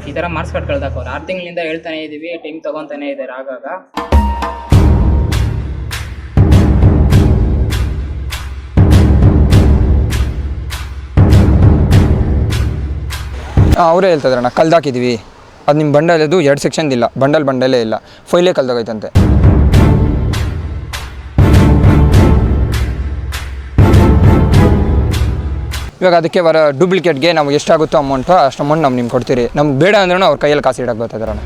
ಈ ಥರ marks card ಕಳ್ದಾಕವ್ರು. 6 ತಿಂಗಳಿಂದ ಹೇಳ್ತಾನೆ ಇದ್ದೀವಿ, ಟೈಮ್ ತೊಗೊತಾನೆ ಇದ್ದಾರೆ. ಆಗಾಗ ಅವರೇ ಹೇಳ್ತಿದ್ರಣ್ಣ ಕಲ್ದಾಕಿದ್ದೀವಿ, ಅದು ನಿಮ್ಮ ಬಂಡಲದು 2 ಸೆಕ್ಷನ್ ಇಲ್ಲ, ಬಂಡಲೇ ಇಲ್ಲ, ಫೈಲೇ ಕಲ್ದಾಗೈತಂತೆ. ಇವಾಗ ಅದಕ್ಕೆ ಡೂಪ್ಲಿಕೇಟ್ಗೆ ನಾವು ಎಷ್ಟಾಗುತ್ತೋ ಅಮೌಂಟು ಅಷ್ಟು ಅಮೌಂಟ್ ನಾವು ನಿಮ್ಗೆ ಕೊಡ್ತೀರಿ, ನಮ್ಗೆ ಬೇಡ ಅಂದ್ರೂ ಅವ್ರ ಕೈಯಲ್ಲಿ ಕಾಸು ಇಡಕ್ಕೆ ಬರ್ತಿದ್ರಣ್ಣ.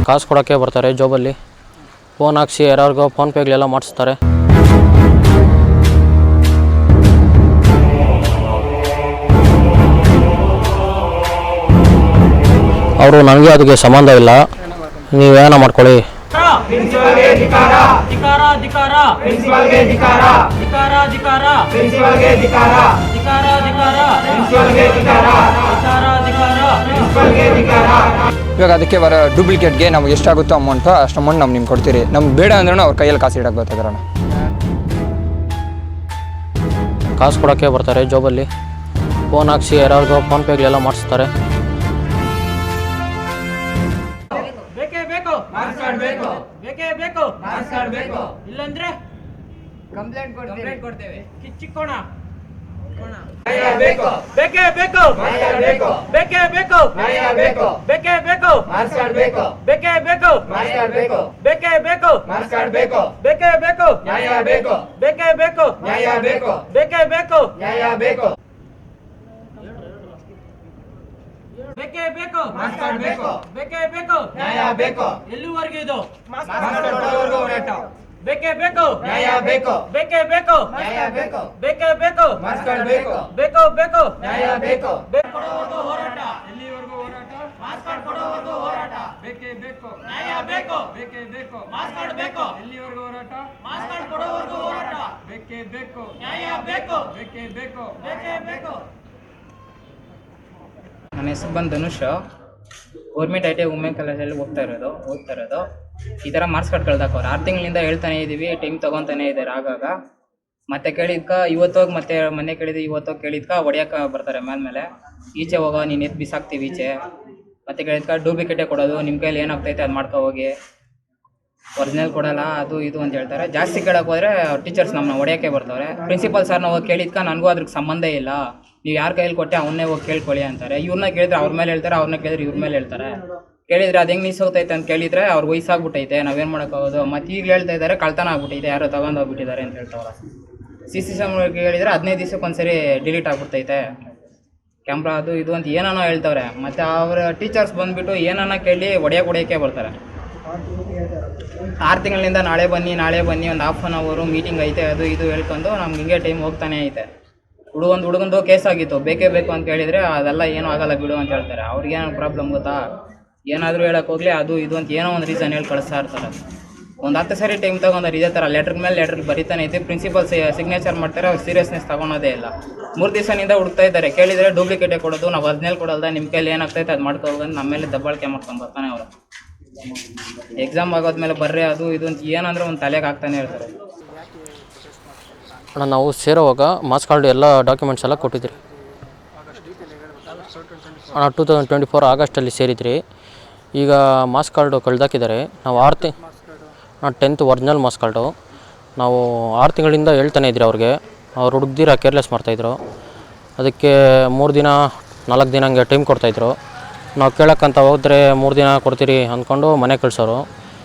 ಕಾಸು ಕೊಡೋಕ್ಕೆ ಬರ್ತಾರೆ, ಜಾಬಲ್ಲಿ ಫೋನ್ ಹಾಕ್ಸಿ ಯಾರಿಗೋ ಫೋನ್ಪೇಗಳೆಲ್ಲ ಮಾಡಿಸ್ತಾರೆ. ಅವರು ನನಗೆ ಅದಕ್ಕೆ ಸಂಬಂಧ ಇಲ್ಲ, ನೀವೇನ ಮಾಡ್ಕೊಳ್ಳಿ. ಇವಾಗ ಅದಕ್ಕೆ ಡೂಪ್ಲಿಕೇಟ್ಗೆ ನಾವು ಎಷ್ಟಾಗುತ್ತೋ ಅಮೌಂಟು ಅಷ್ಟು ಅಮೌಂಟ್ ನಾವು ನಿಮ್ಗೆ ಕೊಡ್ತೀರಿ, ನಮ್ಗೆ ಬೇಡ ಅಂದ್ರೂ ಅವ್ರ ಕೈಯಲ್ಲಿ ಕಾಸು ಇಡಕ್ಕೆ ಬರ್ತಿದ್ರಣ್ಣ. ಕಾಸು ಕೊಡೋಕ್ಕೆ ಬರ್ತಾರೆ, ಜಾಬಲ್ಲಿ ಫೋನ್ ಹಾಕ್ಸಿ ಯಾರಿಗೋ ಫೋನ್ಪೇಗಳೆಲ್ಲ ಮಾಡಿಸ್ತಾರೆ. ಇಲ್ಲಂದ್ರೆ ಕಂಪ್ಲೇಂಟ್ ಕೊಡ್ತೇವೆ. ಕಿಚ್ಚಿಕೋಣ. ಬೇಕೇ ಬೇಕು, ಬೇಕೇ ಬೇಕು, ಬೇಕೇ ಬೇಕು, ಬೇಕೇ ಬೇಕು, ಬೇಕೇ ಬೇಕು, ಬೇಕೇ ಬೇಕು, ಬೇಕೇ ಬೇಕು, ಬೇಕೇ ಬೇಕು, ಬೇಕೇ ಬೇಕು, ಬೇಕೇ ಬೇಕು, ಎಲ್ಲಿವರೆಗೂ ಇದು ಹೋರಾಟ? ಬೇಕೇ ಬೇಕು, ಬೇಕೇ ಬೇಕು, ಬೇಕೇ ಬೇಕು, ಬೇಕು ಬೇಕು, ಹೋರಾಟ ಎಲ್ಲಿವರೆಗೂ ಹೋರಾಟ? ಮಾರ್ಕ್ಸ್ ಕಾರ್ಡ್ ಕೊಡೋವರೆಗೂ ಹೋರಾಟ. ಬೇಕೇ ಬೇಕು, ನ್ಯಾಯ ಬೇಕು, ಬೇಕೇ ಬೇಕು, ಮಾರ್ಕ್ಸ್ ಕಾರ್ಡ್ ಬೇಕು. ಎಲ್ಲಿವರೆಗೂ ಹೋರಾಟ? ಮಾರ್ಕ್ಸ್ ಕಾರ್ಡ್ ಕೊಡೋವರೆಗೂ ಹೋರಾಟ. ಬೇಕೇ ಬೇಕು, ನ್ಯಾಯ ಬೇಕು, ಬೇಕೇ ಬೇಕು, ಬೇಕೇ ಬೇಕು. ನನ್ನ ಹೆಸರು ಬಂದು Dhanush, government I T women ಕಾಲೇಜಲ್ಲಿ ಓದ್ತಾ ಇರೋದು. ಈ ಥರ ಮಾರ್ಕ್ಸ್ ಕಾರ್ಡ್ ಕಳ್ದಾಕವ್ರು. 6 ತಿಂಗಳಿಂದ ಹೇಳ್ತಾನೆ ಇದ್ದೀವಿ, ಟೈಮ್ ತೊಗೊತಾನೆ ಇದ್ದಾರೆ. ಆಗಾಗ ಮತ್ತೆ ಕೇಳಿದ್ಕ ಇವತ್ತೋಗಿ, ಮತ್ತೆ ಮೊನ್ನೆ ಕೇಳಿದ್ವಿ ಇವತ್ತೋಗಿ ಕೇಳಿದ್ಕ ಹೊಡಿಯೋಕೆ ಬರ್ತಾರೆ ಮೇಲೆ. ಈಚೆ ಹೋಗೋ, ನೀನು ಎದ್ದು ಬಿಸಾಕ್ತೀವಿ ಈಚೆ. ಮತ್ತೆ ಕೇಳಿದ್ಕ ಡೂಪ್ಲಿಕೇಟೇ ಕೊಡೋದು, ನಿಮ್ಮ ಕೈಯಲ್ಲಿ ಏನಾಗ್ತೈತೆ ಅದು ಮಾಡ್ಕೊ ಹೋಗಿ, ಒರಿಜಿನಲ್ ಕೊಡಲ್ಲ, ಅದು ಇದು ಅಂತ ಹೇಳ್ತಾರೆ. ಜಾಸ್ತಿ ಕೇಳಕ್ಕೆ ಹೋದರೆ ಟೀಚರ್ಸ್ ನಮ್ಮನ್ನ ಹೊಡಿಯೋಕ್ಕೆ ಬರ್ತಾರೆ. ಪ್ರಿನ್ಸಿಪಲ್ ಸರ್ ನಾವು ಹೋಗಿ ಕೇಳಿದ್ಕ ನನಗೂ ಅದ್ರಿಗೆ ಸಂಬಂಧ ಇಲ್ಲ, ನೀವು ಯಾರ ಕೈಯಲ್ಲಿ ಕೊಟ್ಟೆ ಅವನ್ನೇ ಹೋಗಿ ಕೇಳ್ಕೊಳ್ಳಿ ಅಂತಾರೆ. ಇವ್ರನ್ನ ಕೇಳಿದ್ರೆ ಅವ್ರ ಮೇಲೆ ಹೇಳ್ತಾರೆ, ಅವ್ರನ್ನ ಕೇಳಿದ್ರೆ ಇವ್ರ ಮೇಲೆ ಹೇಳ್ತಾರೆ. ಕೇಳಿದ್ರೆ ಅದು ಹೆಂಗೆ ನಿಲ್ಸೋಗ್ತೈತೆ ಅಂತ ಕೇಳಿದರೆ ಅವ್ರು ವಯಸ್ಸಾಗ್ಬಿಟ್ಟೈತೆ, ನಾವೇನು ಮಾಡೋಕ್ಕಾಗೋದು. ಮತ್ತು ಈಗ ಹೇಳ್ತಾ ಇದ್ದಾರೆ ಕಳ್ತನ ಆಗ್ಬಿಟ್ಟೈತೆ, ಯಾರೋ ತಗೊಂಡೋಗ್ಬಿಟ್ಟಿದ್ದಾರೆ ಅಂತ ಹೇಳ್ತಾವ್ರೆ. CCTV ಹೇಳಿದರೆ 15 ದಿವಸಕ್ಕೆ ಒಂದ್ಸರಿ ಡಿಲೀಟ್ ಆಗ್ಬಿಡ್ತೈತೆ ಕ್ಯಾಮ್ರಾ, ಅದು ಇದು ಅಂತ ಏನಾನೋ ಹೇಳ್ತವ್ರೆ. ಮತ್ತು ಅವರ ಟೀಚರ್ಸ್ ಬಂದುಬಿಟ್ಟು ಏನಾನ ಕೇಳಿ ಹೊಡಿಯೋಕ್ಕೆ ಬರ್ತಾರೆ. 6 ತಿಂಗಳಿಂದ ನಾಳೆ ಬನ್ನಿ ಒಂದು ಹಾಫ್ ಆನ್ ಅವರು ಮೀಟಿಂಗ್ ಐತೆ, ಅದು ಇದು ಹೇಳ್ಕೊಂಡು ನಮ್ಗೆ ಹಿಂಗೆ ಟೈಮ್ ಹೋಗ್ತಾನೆ ಐತೆ. ಹುಡುಗಂದು ಕೇಸ್ ಆಗಿತ್ತು, ಬೇಕೇ ಬೇಕು ಅಂತ ಕೇಳಿದರೆ ಅದೆಲ್ಲ ಏನೂ ಆಗಲ್ಲ ಬಿಡು ಅಂತ ಹೇಳ್ತಾರೆ. ಅವ್ರಿಗೇನೋ ಪ್ರಾಬ್ಲಮ್ ಗೊತ್ತಾ? ಏನಾದರೂ ಹೇಳಕ್ಕೆ ಹೋಗಲಿ, ಅದು ಇದು ಅಂತ ಏನೋ ಒಂದು ರೀಸನ್ ಹೇಳಿ ಕಳಿಸ್ತಾ ಇರ್ತಾರೆ. ಒಂದು 10 ಸರಿ ಟೈಮ್ ತೊಗೊಂಡ್ರೆ ಇದೇ ಥರ ಲೆಟ್ರ್ ಮೇಲೆ ಲೆಟ್ರ್ ಬರೀತಾನೆ ಐತೆ. ಪ್ರಿನ್ಸಿಪಲ್ ಸಿಗ್ನೇಚರ್ ಮಾಡ್ತಾರೆ, ಅವ್ರು ಸೀರಿಯಸ್ನೆಸ್ ತೊಗೊಳೋದೇ ಇಲ್ಲ. 3 ದಿವಸದಿಂದ ಹುಡುಕ್ತಾ ಇದ್ದಾರೆ. ಕೇಳಿದರೆ ಡೂಪ್ಲಿಕೇಟೇ ಕೊಡೋದು, ನಾವು ಒರಿಜಿನಲ್ ಕೊಡಲ್ದ, ನಿಮ್ಮ ಕೈಲಿ ಏನಾಗ್ತೈತೆ ಅದು ಮಾಡ್ಕೋಬೇಕಂತ ನಮ್ಮ ಮೇಲೆ ದಬ್ಬಾಳಿಕೆ ಮಾಡ್ಕೊಂಡು ಬರ್ತಾನೆ ಅವರು. ಎಕ್ಸಾಮ್ ಆಗೋದ್ಮೇಲೆ ಬರ್ರಿ ಅದು ಇದು ಅಂತ ಏನಂದ್ರೆ ಒಂದು ತಲೆಗೆ ಆಗ್ತಾನೆ ಇರ್ತಾರೆ. ಅಣ್ಣ, ನಾವು ಸೇರೋವಾಗ ಮಾರ್ಕ್ಸ್ ಕಾರ್ಡ್ ಎಲ್ಲ ಡಾಕ್ಯುಮೆಂಟ್ಸ್ ಎಲ್ಲ ಕೊಟ್ಟಿದ್ರಿ ಅಣ್ಣ. 2024 ಆಗಸ್ಟಲ್ಲಿ ಸೇರಿದ್ರಿ. ಈಗ ಮಾರ್ಕ್ಸ್ ಕಾರ್ಡು ಕಳ್ದಾಕಿದ್ದಾರೆ. ನಾವು 10th ಒರಿಜಿನಲ್ ಮಾರ್ಕ್ಸ್ ಕಾರ್ಡು ನಾವು 6 ತಿಂಗಳಿಂದ ಹೇಳ್ತಾನೆ ಇದ್ರಿ ಅವ್ರಿಗೆ. ಅವ್ರು ಹುಡುಗ್ದಿರ ಕೇರ್ಲೆಸ್ ಮಾಡ್ತಾಯಿದ್ರು. ಅದಕ್ಕೆ 3 ದಿನ 4 ದಿನ ಹಂಗೆ ಟೈಮ್ ಕೊಡ್ತಾಯಿದ್ರು. ನಾವು ಕೇಳೋಕ್ಕಂತ ಹೋದರೆ 3 ದಿನ ಕೊಡ್ತೀರಿ ಅಂದ್ಕೊಂಡು ಮನೆ ಕಳಿಸೋರು.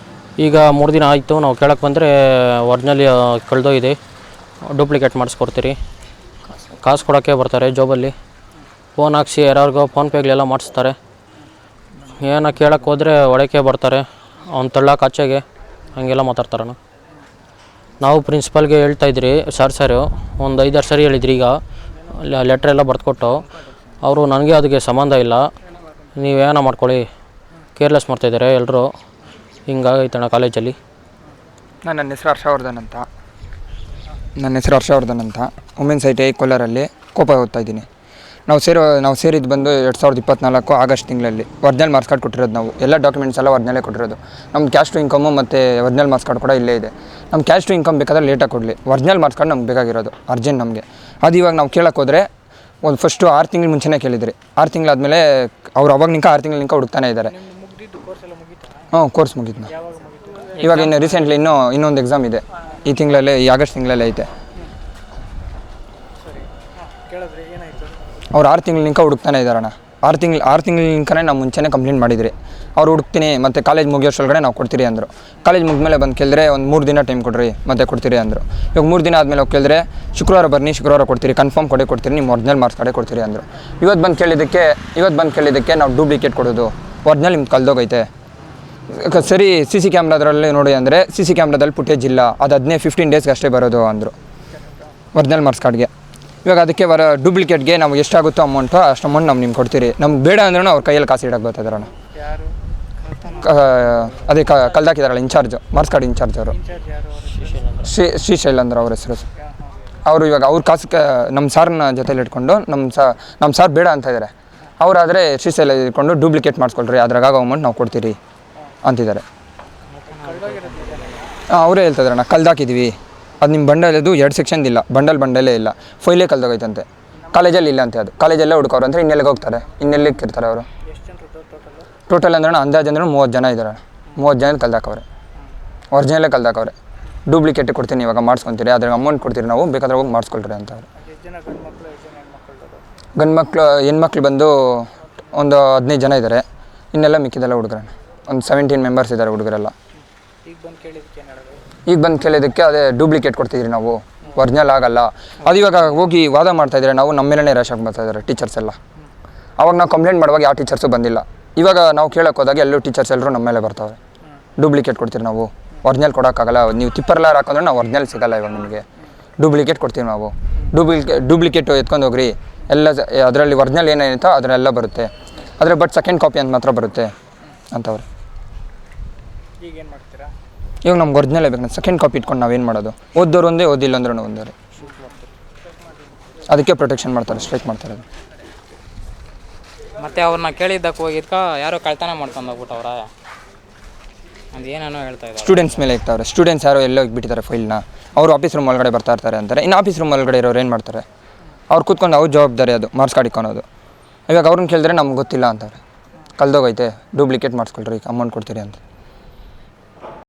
ಈಗ 3 ದಿನ ಆಯಿತು, ನಾವು ಕೇಳೋಕ್ಕೆ ಬಂದರೆ ಒರಿಜಿನಲ್ ಕಳೆದೋಗಿದೆ, ಡೂಪ್ಲಿಕೇಟ್ ಮಾಡಿಸ್ಕೊಡ್ತೀರಿ. ಕಾಸು ಕೊಡೋಕ್ಕೆ ಬರ್ತಾರೆ, ಜಾಬಲ್ಲಿ ಫೋನ್ ಹಾಕ್ಸಿ ಯಾರಿಗೋ ಫೋನ್ಪೇಗಳೆಲ್ಲ ಮಾಡಿಸ್ತಾರೆ. ಏನೋ ಕೇಳಕ್ಕೆ ಹೋದರೆ ಹೊಡೆಯೋಕ್ಕೆ ಬರ್ತಾರೆ, ಅವ್ನು ತಳ್ಳಕ್ಕೆ ಆಚೆಗೆ ಹಾಗೆಲ್ಲ ಮಾತಾಡ್ತಾರಣ್ಣ. ನಾವು ಪ್ರಿನ್ಸಿಪಲ್ಗೆ ಹೇಳ್ತಾಯಿದ್ರಿ, ಸರ್ ಒಂದು 5-6 ಸರಿ ಹೇಳಿದ್ರಿ. ಈಗ ಲೆಟ್ರೆಲ್ಲ ಬರೆದುಕೊಟ್ಟು ಅವರು ನನಗೆ ಅದಕ್ಕೆ ಸಂಬಂಧ ಇಲ್ಲ, ನೀವೇನೋ ಮಾಡ್ಕೊಳ್ಳಿ, ಕೇರ್ಲೆಸ್ ಮಾಡ್ತಾಯಿದ್ದಾರೆ ಎಲ್ಲರೂ, ಹಿಂಗಾಗೈತಣ್ಣ ಕಾಲೇಜಲ್ಲಿ. ನನ್ನ ಹೆಸರು ಹರ್ಷವರ್ಧನ್ ಅಂತ ವುಮೆನ್ಸ್ ಐ ಟಿ ಐ ಕೋಲಾರಲ್ಲಿ ಕೋಪ ಓದ್ತಾಯಿದ್ದೀನಿ. ನಾವು ಸೇರಿದ್ದು ಬಂದು 2024 ಆಗಸ್ಟ್ ತಿಂಗಳಲ್ಲಿ ಒರಿಜಿನಲ್ ಮಾರ್ಕ್ಸ್ ಕಾರ್ಡ್ ಕೊಟ್ಟಿರೋದು. ನಾವು ಎಲ್ಲ ಡಾಕ್ಯುಮೆಂಟ್ಸ್ ಎಲ್ಲ ಒರಿಜಿನಲೇ ಕೊಟ್ಟಿರೋದು. ನಮ್ಮ ಕ್ಯಾಶ್ ಟು ಇನ್ಕಮು ಮತ್ತು ಒರಿಜಿನಲ್ ಮಾರ್ಕ್ಸ್ ಕಾರ್ಡ್ ಕೂಡ ಇಲ್ಲೇ ಇದೆ. ನಮ್ಮ ಕ್ಯಾಶ್ ಟು ಇನ್ಕಮ್ ಬೇಕಾದ್ರೆ ಲೇಟಾಗಿ ಕೊಡಲಿ, ಒರಿಜಿನಲ್ ಮಾರ್ಕ್ಸ್ ಕಾರ್ಡ್ ನಮ್ಗೆ ಬೇಕಾಗಿರೋದು ಅರ್ಜೆಂಟ್ ನಮಗೆ. ಅದು ಇವಾಗ ನಾವು ಕೇಳಕ್ಕೆ ಹೋದರೆ ಒಂದು ಫಸ್ಟು 6 ತಿಂಗಳ ಮುಂಚೆನೇ ಕೇಳಿದ್ರಿ. 6 ತಿಂಗಳಾದಮೇಲೆ ಅವ್ರು ಅವಾಗ 6 ತಿಂಗಳ ಹುಡುಕ್ತಾನೆ ಇದ್ದಾರೆ. ಕೋರ್ಸ್ ಮುಗಿದ್ನ ಇವಾಗ ಇನ್ನು ರೀಸೆಂಟ್ಲಿ ಇನ್ನೊಂದು ಎಕ್ಸಾಮ್ ಇದೆ ಈ ತಿಂಗಳಲ್ಲೇ, ಈ ಆಗಸ್ಟ್ ತಿಂಗಳಲ್ಲೇ ಐತೆ. ಅವ್ರು 6 ತಿಂಗಳಿಂಕ ಹುಡುಕ್ತಾನೆ ಇದ್ದಾರಣ್ಣ. 6 ತಿಂಗಳಿಂಕನೇ ನಾವು ಮುಂಚೆನೇ ಕಂಪ್ಲೇಂಟ್ ಮಾಡಿದ್ರಿ. ಅವ್ರು ಹುಡುಕ್ತೀನಿ ಮತ್ತು ಕಾಲೇಜ್ ಮುಗಿಯೋಷ್ಟೊಳಗಡೆ ನಾವು ಕೊಡ್ತೀರಿ ಅಂದರು. ಕಾಲೇಜ್ ಮುಗಿದ್ಮೇಲೆ ಬಂದು ಕೇಳಿದ್ರೆ ಒಂದು 3 ದಿನ ಟೈಮ್ ಕೊಡ್ರಿ ಮತ್ತೆ ಕೊಡ್ತೀರಿ ಅಂದರು. ಇವಾಗ 3 ದಿನ ಆದಮೇಲೆ ಹೋಗಿ ಕೇಳಿದ್ರೆ ಶುಕ್ರವಾರ ಬನ್ನಿ, ಶುಕ್ರವಾರ ಕೊಡ್ತೀರಿ, ಕನ್ಫರ್ಮ್ ಕೊಡ್ತೀರಿ, ನಿಮ್ಮ ಒರಿಜಿನಲ್ ಮಾರ್ಕ್ಸ್ ಕಾರ್ಡೇ ಕೊಡ್ತೀರಿ ಅಂದರು. ಇವತ್ತು ಬಂದು ಕೇಳಿದ್ದಕ್ಕೆ ನಾವು ಡೂಪ್ಲಿಕೇಟ್ ಕೊಡೋದು, ಒರಿಜಿನಲ್ ನಿಮ್ಗೆ ಕಲ್ದೋಗೈತೆ. ಸರಿ ಸಿ ಸಿ ಕ್ಯಾಮ್ರಾದ್ರಲ್ಲಿ ನೋಡಿ ಅಂದರೆ ಸಿ ಸಿ ಕ್ಯಾಮ್ರಾದಲ್ಲಿ ಫುಟೇಜ್ ಇಲ್ಲ, ಅದು 15 ಡೇಸ್ಗೆ ಅಷ್ಟೇ ಬರೋದು ಅಂದರು ಒರಿಜಿನಲ್ ಮಾರ್ಕ್ಸ್ ಕಾರ್ಡ್ಗೆ. ಇವಾಗ ಅದಕ್ಕೆ ಡೂಪ್ಲಿಕೇಟ್ಗೆ ನಮ್ಗೆ ಎಷ್ಟಾಗುತ್ತೋ ಅಮೌಂಟು ಅಷ್ಟು ಅಮೌಂಟ್ ನಾವು ನಿಮ್ಗೆ ಕೊಡ್ತೀರಿ. ನಮ್ಗೆ ಬೇಡ ಅಂದ್ರೂ ಅವ್ರ ಕೈಯಲ್ಲಿ ಕಾಸು ಇಡಕ್ಕೆ ಬರ್ತಿದಾರಣ್ಣ. ಅದೇ ಕಲ್ದಾಕಿದಾರಲ್ಲ ಇನ್ಚಾರ್ಜು, ಮಾರ್ಕ್ಸ್ ಕಾರ್ಡ್ ಇನ್ಚಾರ್ಜ್ ಅವರು ಶ್ರೀಶೈಲ್ ಅಂದ್ರೆ ಅವ್ರ ಹೆಸರು. ಅವರು ಇವಾಗ ಅವ್ರ ಕಾಸು ನಮ್ಮ ಸಾರ್ನ ಜೊತೆಲಿ ಇಟ್ಕೊಂಡು ನಮ್ಮ ಸಾರ್ ಬೇಡ ಅಂತ ಇದ್ದಾರೆ. ಅವರಾದರೆ ಶ್ರೀಶೈಲ ಇಟ್ಕೊಂಡು ಡೂಪ್ಲಿಕೇಟ್ ಮಾಡಿಸ್ಕೊಳ್ರಿ, ಅದ್ರಾಗ ಅಮೌಂಟ್ ನಾವು ಕೊಡ್ತೀರಿ ಅಂತಿದ್ದಾರೆ. ಅವರೇ ಹೇಳ್ತಿದಾರಣ್ಣ ಕಲ್ದಾಕಿದ್ವಿ, ಅದು ನಿಮ್ಮ ಬಂಡಲದು 2 ಸೆಕ್ಷನ್ದಿಲ್ಲ, ಬಂಡಲೇ ಇಲ್ಲ, ಫೈಲೇ ಕಲ್ದೋಗೈತಂತೆ. ಕಾಲೇಜಲ್ಲಿ ಇಲ್ಲ ಅಂತೆ, ಅದು ಕಾಲೇಜಲ್ಲೇ ಹುಡುಕೋರು ಅಂದರೆ ಇನ್ನೆಲ್ಲಿಗೆ ಹೋಗ್ತಾರೆ, ಇನ್ನೆಲ್ಲಿಗೆ ಇರ್ತಾರೆ ಅವರು. ಟೋಟಲ್ ಅಂದ್ರೆ ಅಂದಾಜು ಅಂದ್ರೆ 30 ಜನ ಇದ್ದಾರೆ. 30 ಜನ ಕಲ್ದಾಕವ್ರೆ, ಒರಿಜಿನಲ್ಲೇ ಕಲ್ದಾಕವ್ರೆ. ಡೂಪ್ಲಿಕೇಟ್ ಕೊಡ್ತೀನಿ ಇವಾಗ ಮಾಡಿಸ್ಕೊತೀರಿ, ಅದ್ರಾಗ ಅಮೌಂಟ್ ಕೊಡ್ತೀರಿ, ನಾವು ಬೇಕಾದ್ರೆ ಹೋಗಿ ಮಾಡಿಸ್ಕೊಳ್ರಿ ಅಂತ ಅವ್ರು. ಹೆಣ್ಮಕ್ಳು ಬಂದು ಒಂದು 15 ಜನ ಇದ್ದಾರೆ, ಇನ್ನೆಲ್ಲ ಮಿಕ್ಕಿದೆಲ್ಲ ಹುಡುಗರ ಒಂದು 17 ಮೆಂಬರ್ಸ್ ಇದ್ದಾರೆ ಹುಡುಗರೆಲ್ಲ. ಈಗ ಬಂದು ಕೇಳಿದ್ದಕ್ಕೆ ಅದೇ ಡೂಪ್ಲಿಕೇಟ್ ಕೊಡ್ತಿದ್ರಿ ನಾವು, ಒರಿಜಿನಲ್ ಆಗಲ್ಲ. ಅದು ಇವಾಗ ಹೋಗಿ ವಾದ ಮಾಡ್ತಾಯಿದ್ರೆ ನಾವು ನಮ್ಮ ಮೇಲೇ ರ್ಯಾಶ್ ಆಗಿ ಬರ್ತಾಯಿದ್ದಾರೆ ಟೀಚರ್ಸ್ ಎಲ್ಲ. ಅವಾಗ ನಾವು ಕಂಪ್ಲೇಂಟ್ ಮಾಡುವಾಗ ಯಾವ ಟೀಚರ್ಸು ಬಂದಿಲ್ಲ. ಇವಾಗ ನಾವು ಕೇಳೋಕೆ ಹೋದಾಗ ಎಲ್ಲೂ ಟೀಚರ್ಸ್ ಎಲ್ಲರೂ ನಮ್ಮ ಮೇಲೆ ಬರ್ತಾವೆ. ಡೂಪ್ಲಿಕೇಟ್ ಕೊಡ್ತೀವಿ ನಾವು, ಒರಿಜಿನಲ್ ಕೊಡೋಕ್ಕಾಗಲ್ಲ, ನೀವು ತಿಪ್ಪರ್ಲಾರ ಹಾಕೊಂಡ್ರೆ ನಾವು ಒರಿಜಿನಲ್ ಸಿಗೋಲ್ಲ ಇವಾಗ ನಿಮಗೆ, ಡೂಪ್ಲಿಕೇಟ್ ಕೊಡ್ತೀವಿ ನಾವು. ಡೂಪ್ಲಿಕೇಟು ಎತ್ಕೊಂಡು ಹೋಗ್ರಿ, ಎಲ್ಲ ಅದರಲ್ಲಿ ಒರಿಜಿನಲ್ ಏನೇನಿತ್ತೋ ಅದನ್ನೆಲ್ಲ ಬರುತ್ತೆ, ಆದರೆ ಬಟ್ ಸೆಕೆಂಡ್ ಕಾಪಿ ಅಂತ ಮಾತ್ರ ಬರುತ್ತೆ ಅಂತವ್ರು. ಈಗೇನು ಮಾಡ್ತೀರಾ? ಇವಾಗ ನಮ್ಗೆ ಒರಿಜಿನಲೇ ಬೇಕು, ಸೆಕೆಂಡ್ ಕಾಪಿ ಇಟ್ಕೊಂಡು ನಾವೇನು ಮಾಡೋದು? ಓದೋರು ಒಂದೇ, ಓದಿಲ್ಲ ಅಂದ್ರೂ ಒಂದೇ. ಅದಕ್ಕೆ ಪ್ರೊಟೆಕ್ಷನ್ ಮಾಡ್ತಾರೆ, ಸ್ಟ್ರೈಕ್ ಮಾಡ್ತಾರೆ. ಮತ್ತೆ ಅವ್ರನ್ನ ಕೇಳಿದ್ದಕ್ಕೆ ಹೋಗಿದ್ಕ ಯಾರೋ ಕಳ್ತನ ಮಾಡ್ಕೊಂಡು ಹೋಗ್ಬಿಟ್ಟವ್ರ ಅದು ಏನೇನೋ ಹೇಳ್ತಾ ಇದ್ದಾರೆ. ಸ್ಟೂಡೆಂಟ್ಸ್ ಮೇಲೆ ಇರ್ತಾವ್ರೆ, ಸ್ಟೂಡೆಂಟ್ಸ್ ಯಾರೋ ಎಲ್ಲೋ ಇಟ್ಬಿಟ್ಟಿದ್ದಾರೆ ಫೈಲ್ನ, ಅವರು ಆಫೀಸ್ ರೂಮ್ ಒಳಗಡೆ ಬರ್ತಾ ಇರ್ತಾರೆ ಅಂತಾರೆ. ಇನ್ನು ಆಫೀಸ್ ರೂಮ್ ಒಳಗಡೆ ಇರೋರು ಏನು ಮಾಡ್ತಾರೆ? ಅವ್ರು ಕೂತ್ಕೊಂಡು ಅವ್ರ ಜವಾಬ್ದಾರಿ ಅದು ಮಾರ್ಕ್ಸ್ ಕಾರ್ಡ್ ಇಕ್ಕೊಳೋದು. ಇವಾಗ ಅವ್ರನ್ನ ಕೇಳಿದ್ರೆ ನಮ್ಗೆ ಗೊತ್ತಿಲ್ಲ ಅಂತಾರೆ, ಕಲ್ದೋಗೈತೆ ಡೂಪ್ಲಿಕೇಟ್ ಮಾಡಿಸ್ಕೊಳ್ರಿ, ಅಮೌಂಟ್ ಕೊಡ್ತೀರಿ ಅಂತ.